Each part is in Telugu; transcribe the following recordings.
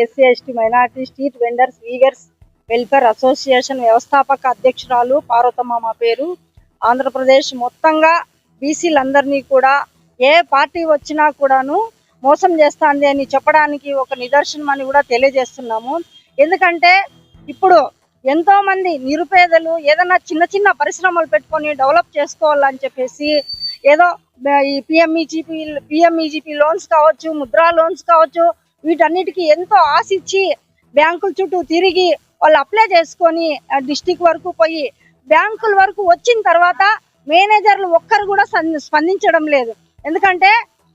SC ST minority street vendors weavers welfare association వ్యవస్థాపక అధ్యక్షురాలు పార్వతమ్మ మా పేరు. ఆంధ్రప్రదేశ్ మొత్తంగా బీసీలందరినీ కూడా ఏ పార్టీ వచ్చినా కూడాను మోసం చేస్తాంది అని చెప్పడానికి ఒక నిదర్శనం అని కూడా తెలియజేస్తున్నాము. ఎందుకంటే ఇప్పుడు ఎంతో మంది నిరుపేదలు ఏదైనా చిన్న చిన్న పరిశ్రమలు పెట్టుకొని డెవలప్ చేసుకోవాలని చెప్పేసి ఏదో ఈ పిఎంఈజీపీ లోన్స్ కావచ్చు, ముద్రా లోన్స్ కావచ్చు, వీటన్నిటికీ ఎంతో ఆశించి బ్యాంకుల చుట్టూ తిరిగి వాళ్ళు అప్లై చేసుకొని డిస్టిక్ వరకు పోయి బ్యాంకుల వరకు వచ్చిన తర్వాత మేనేజర్లు ఒక్కరు కూడా స్పందించడం లేదు. ఎందుకంటే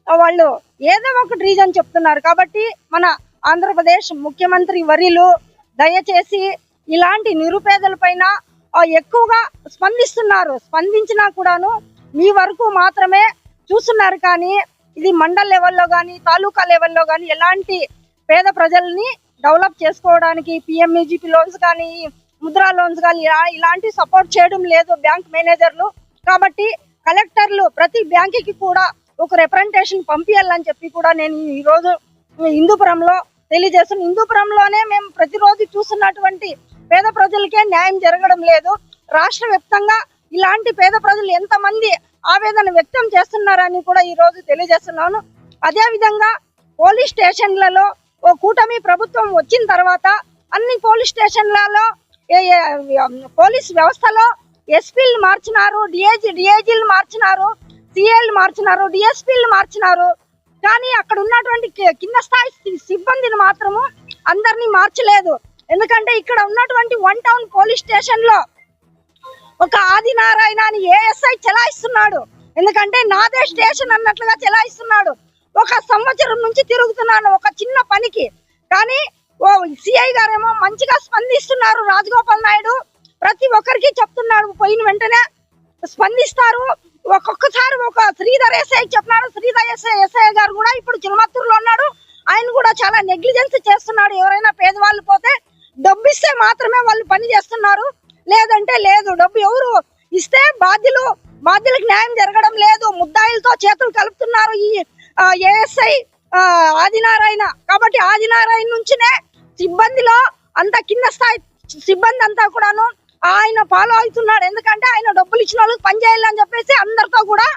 వాళ్ళు ఏదో ఒక రీజన్ చెప్తున్నారు. కాబట్టి మన ఆంధ్రప్రదేశ్ ముఖ్యమంత్రి వర్యులు దయచేసి ఇలాంటి నిరుపేదల పైన ఎక్కువగా స్పందించినా కూడాను మీ వరకు మాత్రమే చూస్తున్నారు. కానీ ఇది మండల్ లెవెల్లో కానీ తాలూకా లెవెల్లో కానీ ఎలాంటి పేద ప్రజల్ని డెవలప్ చేసుకోవడానికి పిఎంఈజీపీ లోన్స్ కానీ ముద్రా లోన్స్ కానీ ఇలాంటి సపోర్ట్ చేయడం లేదు బ్యాంక్ మేనేజర్లు. కాబట్టి కలెక్టర్లు ప్రతి బ్యాంకుకి కూడా ఒక రిప్రజెంటేషన్ పంపించాలని చెప్పి కూడా నేను ఈరోజు హిందూపురంలో తెలియజేస్తున్నాను. హిందూపురంలోనే మేము ప్రతిరోజు చూస్తున్నటువంటి పేద ప్రజలకే న్యాయం జరగడం లేదు. రాష్ట్ర వ్యాప్తంగా ఇలాంటి పేద ప్రజలు ఎంతమంది ఆవేదన వ్యక్తం చేస్తున్నారని కూడా ఈ రోజు తెలియజేస్తున్నాను. అదే విధంగా పోలీస్ స్టేషన్లలో ఓ కూటమి ప్రభుత్వం వచ్చిన తర్వాత అన్ని పోలీస్ స్టేషన్లలో పోలీస్ వ్యవస్థలో ఎస్పీలు మార్చినారు, డిఐజీలు మార్చినారు, సిఐలు మార్చినారు, డిఎస్పీలు మార్చినారు. కానీ అక్కడ ఉన్నటువంటి కింద స్థాయి సిబ్బందిని మాత్రము అందరినీ మార్చలేదు. ఎందుకంటే ఇక్కడ ఉన్నటువంటి 1 టౌన్ పోలీస్ స్టేషన్ లో ఒక ఆదినారాయణ అని ఏఎస్ఐ చెలాయిస్తున్నాడు. ఎందుకంటే నాదే స్టేషన్ అన్నట్లుగా చెలాయిస్తున్నాడు. 1 సంవత్సరం నుంచి తిరుగుతున్నాను ఒక చిన్న పనికి. కానీ ఓ సిఐ గారేమో మంచిగా స్పందిస్తున్నారు. రాజగోపాల్ నాయుడు ప్రతి ఒక్కరికి చెప్తున్నాడు, పోయిన వెంటనే స్పందిస్తారు. ఒక్కొక్కసారి ఒక శ్రీధర్ ఎస్ఐ చెప్పినాడు. శ్రీధర్ ఎస్ఐ గారు కూడా ఇప్పుడు చిలమత్తూరులో ఉన్నాడు. ఆయన కూడా చాలా నెగ్లిజెన్స్ చేస్తున్నాడు. ఎవరైనా పేదవాళ్ళు పోతే డబ్బు ఇస్తే మాత్రమే వాళ్ళు పని చేస్తున్నారు, లేదంటే లేదు. డబ్బు ఎవరు ఇస్తే బాధ్యులకు న్యాయం జరగడం లేదు. ముద్దాయిలతో చేతులు కలుపుతున్నారు ఈ ఏఎస్ఐ ఆదినారాయణ. కాబట్టి ఆదినారాయణ నుంచినే సిబ్బందిలో అంత కింద స్థాయి సిబ్బంది అంతా కూడాను ఆయన ఫాలో అవుతున్నాడు. ఎందుకంటే ఆయన డబ్బులు ఇచ్చిన వాళ్ళకి పని చేయాలని చెప్పేసి అందరితో కూడా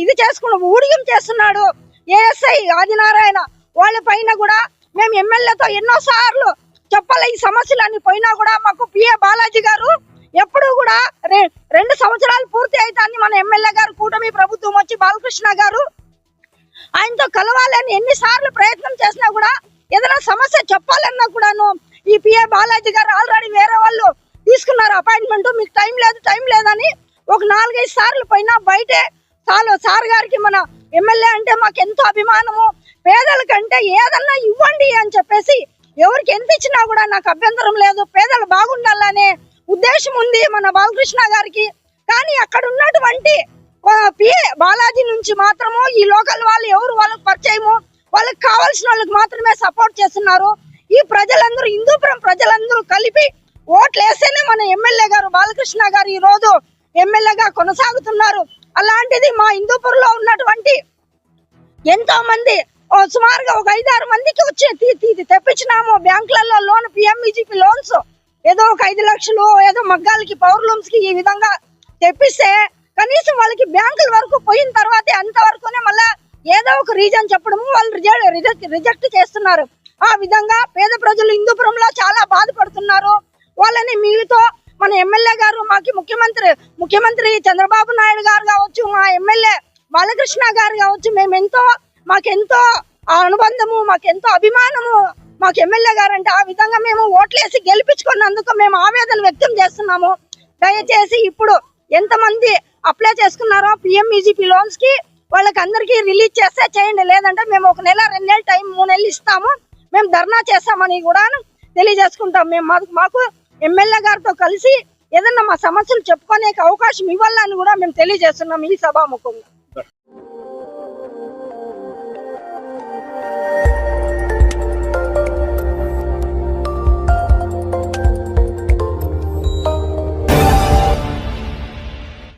ఇది చేసుకున్న ఊడిగం చేస్తున్నాడు ఏఎస్ఐ ఆదినారాయణ. వాళ్ళ పైన కూడా మేము ఎమ్మెల్యేతో ఎన్నో సార్లు చెప్పాలి ఈ సమస్యలన్నీ పోయినా కూడా మాకు పిఏ బాలాజీ గారు ఎప్పుడు కూడా 2 సంవత్సరాలు పూర్తి అవుతాన్ని మన ఎమ్మెల్యే గారు కూటమి ప్రభుత్వం వచ్చి బాలకృష్ణ గారు ఆయనతో కలవాలని ఎన్నిసార్లు ప్రయత్నం చేసినా కూడా ఏదైనా సమస్య చెప్పాలన్నా కూడాను ఈ పిఏ బాలాజీ గారు ఆల్రెడీ వేరే వాళ్ళు తీసుకున్నారు అపాయింట్మెంట్, మీకు టైం లేదని ఒక 4-5 సార్లు పోయినా బయటే సార్ గారికి మన ఎమ్మెల్యే అంటే మాకు ఎంతో అభిమానము, పేదల కంటే ఏదన్నా ఇవ్వండి అని చెప్పేసి ఎవరికి ఎంత ఇచ్చినా కూడా నాకు అభ్యంతరం లేదు, పేదలు బాగుండాలనే ఉద్దేశం ఉంది మన బాలకృష్ణ గారికి. కానీ అక్కడ ఉన్నటువంటి పిఏ బాలాజీ నుంచి మాత్రము ఈ లోకల్ వాళ్ళు ఎవరు వాళ్ళకి పరిచయము, వాళ్ళకి కావాల్సిన వాళ్ళకి మాత్రమే సపోర్ట్ చేస్తున్నారు. ఈ ప్రజలందరూ హిందూపురం ప్రజలందరూ కలిపి ఓట్లు వేస్తేనే మన ఎమ్మెల్యే గారు బాలకృష్ణ గారు ఈ రోజు ఎమ్మెల్యేగా కొనసాగుతున్నారు. అలాంటిది మా హిందూపురంలో ఉన్నటువంటి ఎంతో మంది సుమారుగా ఒక 5-6 మందికి వచ్చి తెప్పించినాము బ్యాంకులలో లోన్, పిఎంఈజీపీ లోన్స్ ఏదో ఒక 5 లక్షలు ఏదో మగ్గాలకి పవర్ లూమ్స్ కి ఈ విధంగా తెప్పిస్తే కనీసం వాళ్ళకి బ్యాంకుల వరకు పోయిన తర్వాతే అంతవరకునే మళ్ళా ఏదో ఒక రీజన్ చెప్పడము వాళ్ళు రిజెక్ట్ చేస్తున్నారు. ఆ విధంగా పేద ప్రజలు హిందూపురంలో చాలా బాధపడుతున్నారు. వాళ్ళని మీతో మన ఎమ్మెల్యే గారు మాకు ముఖ్యమంత్రి చంద్రబాబు నాయుడు గారు కావచ్చు, మా ఎమ్మెల్యే బాలకృష్ణ గారు కావచ్చు, మాకెంతో అనుబంధము, మాకెంతో అభిమానము మాకు ఎమ్మెల్యే గారు అంటే. ఆ విధంగా మేము ఓట్లేసి గెలిపించుకున్నందుకు మేము ఆవేదన వ్యక్తం చేస్తున్నాము. దయచేసి ఇప్పుడు ఎంతమంది అప్లై చేసుకున్నారో పిఎంఈజీపీ లోన్స్ కి వాళ్ళకి అందరికీ రిలీజ్ చేస్తే చేయండి, లేదంటే మేము 1 నెల 2 నెలలు టైం 3 నెలలు ఇస్తాము, మేము ధర్నా చేస్తామని కూడా తెలియజేసుకుంటాం. మేము మాకు ఎమ్మెల్యే గారితో కలిసి ఏదన్నా మా సమస్యలు చెప్పుకునే అవకాశం ఇవ్వాలని కూడా మేము తెలియజేస్తున్నాం ఈ సభాముఖంగా.